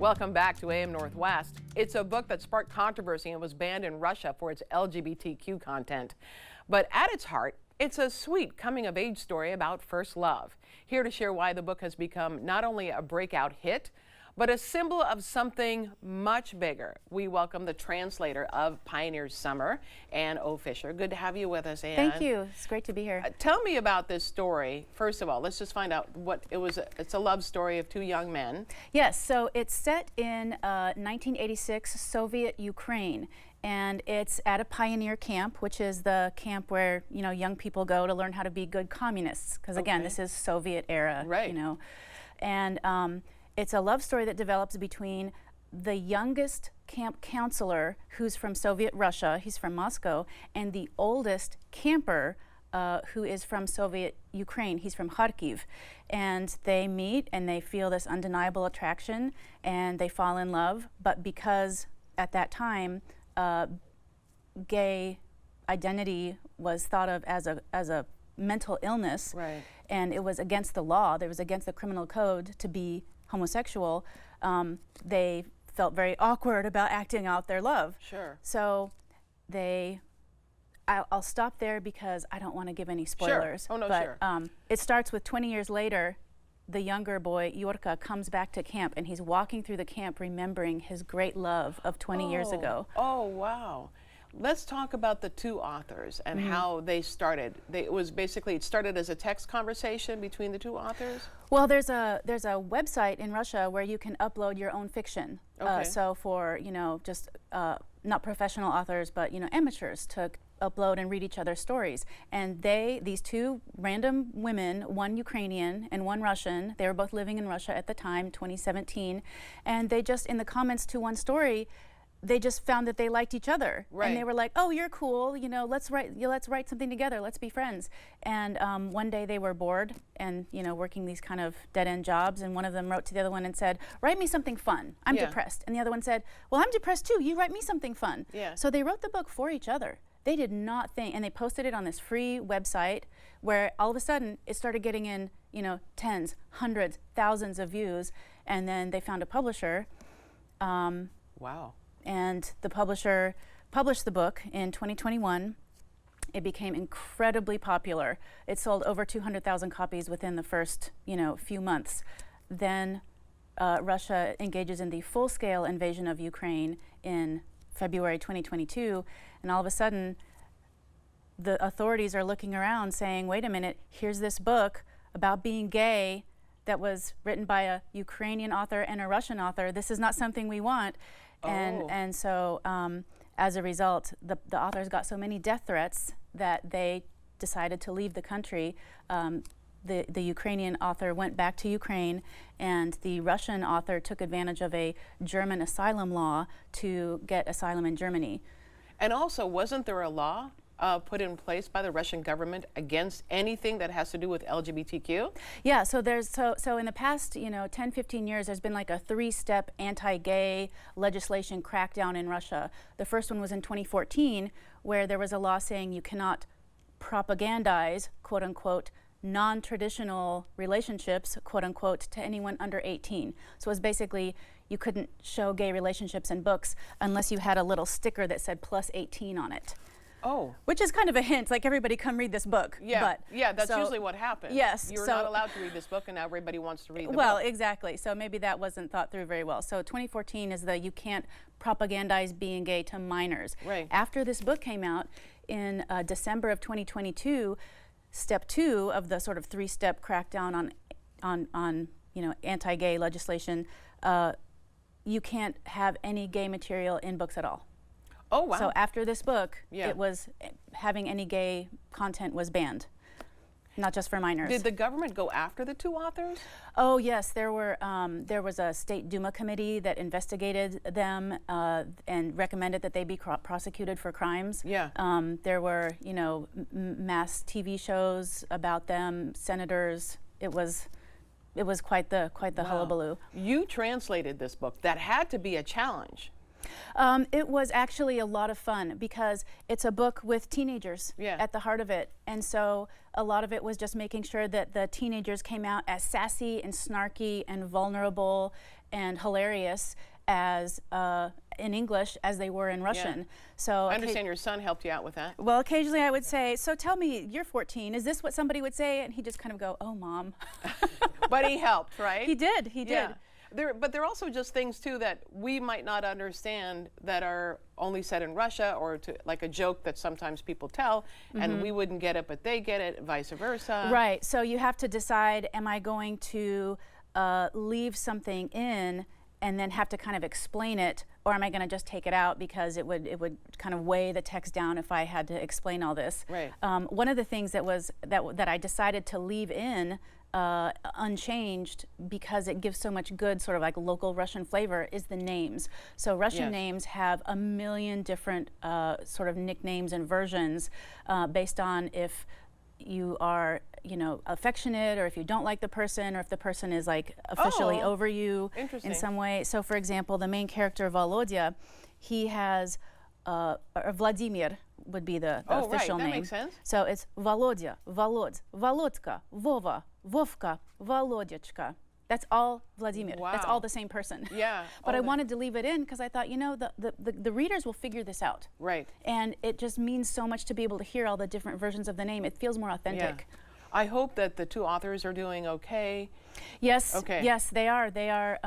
Welcome back to AM Northwest. It's a book that sparked controversy and was banned in Russia for its LGBTQ content. But at its heart, it's a sweet coming-of-age story about first love. Here to share why the book has become not only a breakout hit, but a symbol of something much bigger. We welcome the translator of Pioneer's Summer, Ann O. Fisher. Good to have you with us, Ann. Thank you. It's great to be here. Tell me about this story. First of all, let's just find out what it was. It's a love story of two young men. Yes, so it's set in 1986 Soviet Ukraine. And it's at a pioneer camp, which is the camp where, you know, young people go to learn how to be good communists. Because again, this is Soviet era, right. You know. And it's a love story that develops between the youngest camp counselor, who's from Soviet Russia, he's from Moscow, and the oldest camper, who is from Soviet Ukraine, he's from Kharkiv. And they meet and they feel this undeniable attraction and they fall in love. But because at that time, gay identity was thought of as a mental illness, right. And it was against the law, it was against the criminal code to be homosexual. They felt very awkward about acting out their love. Sure. So I'll stop there because I don't want to give any spoilers. Sure. Oh no, but, sure. It starts with 20 years later, the younger boy, Yurka, comes back to camp and he's walking through the camp remembering his great love of 20 years ago. Oh, wow. Let's talk about the two authors and how they started. It started as a text conversation between the two authors? Well, there's a website in Russia where you can upload your own fiction. Okay. So for, you know, just not professional authors, but, you know, amateurs to upload and read each other's stories. And these two random women, one Ukrainian and one Russian, they were both living in Russia at the time, 2017, and they just, in the comments to one story, they just found that they liked each other. Right. And they were like, oh, you're cool, you know, let's write something together, let's be friends. And one day they were bored and, you know, working these kind of dead-end jobs, and one of them wrote to the other one and said, write me something fun, I'm depressed. And the other one said, well, I'm depressed too, you write me something fun. Yeah. So they wrote the book for each other. They did not think, and they posted it on this free website where all of a sudden it started getting in, you know, tens, hundreds, thousands of views, and then they found a publisher. Wow. And the publisher published the book in 2021. It became incredibly popular. It sold over 200,000 copies within the first, you know, few months. Then Russia engages in the full-scale invasion of Ukraine in February 2022, and all of a sudden the authorities are looking around saying, wait a minute, here's this book about being gay that was written by a Ukrainian author and a Russian author. This is not something we want. And so as a result, the authors got so many death threats that they decided to leave the country. The Ukrainian author went back to Ukraine, and the Russian author took advantage of a German asylum law to get asylum in Germany. And also, wasn't there a law put in place by the Russian government against anything that has to do with LGBTQ? Yeah, so so in the past, you know, 10, 15 years, there's been like a three-step anti-gay legislation crackdown in Russia. The first one was in 2014, where there was a law saying you cannot propagandize, quote unquote, non-traditional relationships, quote unquote, to anyone under 18. So it was basically you couldn't show gay relationships in books unless you had a little sticker that said plus 18 on it. Oh. Which is kind of a hint, like everybody come read this book. Yeah, but yeah, that's usually what happens. Yes. You're not allowed to read this book, and now everybody wants to read the book. Well, exactly. So maybe that wasn't thought through very well. So 2014 is you can't propagandize being gay to minors. Right. After this book came out in December of 2022, step 2 of the sort of 3-step crackdown on you know, anti-gay legislation, you can't have any gay material in books at all. Oh, wow. So after this book, it was having any gay content was banned, not just for minors. Did the government go after the two authors? Oh yes, there was a State Duma committee that investigated them and recommended that they be prosecuted for crimes. Yeah. There were, you know, mass TV shows about them, senators. It was quite the hullabaloo. You translated this book. That had to be a challenge. It was actually a lot of fun because it's a book with teenagers at the heart of it. And so a lot of it was just making sure that the teenagers came out as sassy and snarky and vulnerable and hilarious as in English as they were in Russian. So I understand your son helped you out with that. Well, occasionally I would say, so tell me, you're 14, is this what somebody would say? And he'd just kind of go, oh, Mom. But he helped, right? He did, he did. But there are also just things too that we might not understand that are only said in Russia, or like a joke that sometimes people tell, and we wouldn't get it, but they get it, vice versa. Right, so you have to decide, am I going to leave something in and then have to kind of explain it, or am I going to just take it out because it would kind of weigh the text down if I had to explain all this. Right. One of the things that I decided to leave in unchanged because it gives so much good sort of like local Russian flavor is the names. So Russian names have a million different sort of nicknames and versions based on if you are, you know, affectionate, or if you don't like the person, or if the person is like officially over you in some way. So for example, the main character Volodya, he has Vladimir would be the official name. That makes sense. So it's Volodya, Volodz, Volodka, Vova, Vovka, Volodyachka. That's all Vladimir. Wow. That's all the same person. Yeah. But I wanted to leave it in because I thought, you know, the readers will figure this out. Right. And it just means so much to be able to hear all the different versions of the name. It feels more authentic. Yeah. I hope that the two authors are doing okay. Yes. Okay. Yes, they are. They are.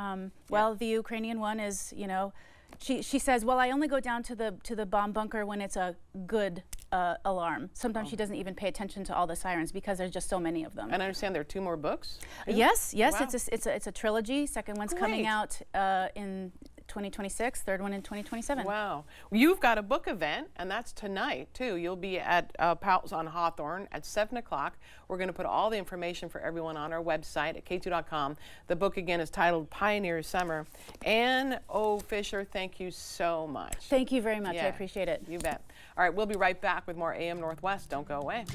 Well, the Ukrainian one is, you know, she says, well, I only go down to the bomb bunker when it's a good alarm. Sometimes she doesn't even pay attention to all the sirens because there's just so many of them. And I understand there are 2 more books? Yes, Wow. it's a trilogy. Second one's coming out in 2026, third one in 2027. Wow. You've got a book event, and that's tonight, too. You'll be at Powell's on Hawthorne at 7 o'clock. We're going to put all the information for everyone on our website at k2.com. The book, again, is titled Pioneer Summer. Ann O. Fisher, thank you so much. Thank you very much. I appreciate it. You bet. All right, we'll be right back with more AM Northwest. Don't go away.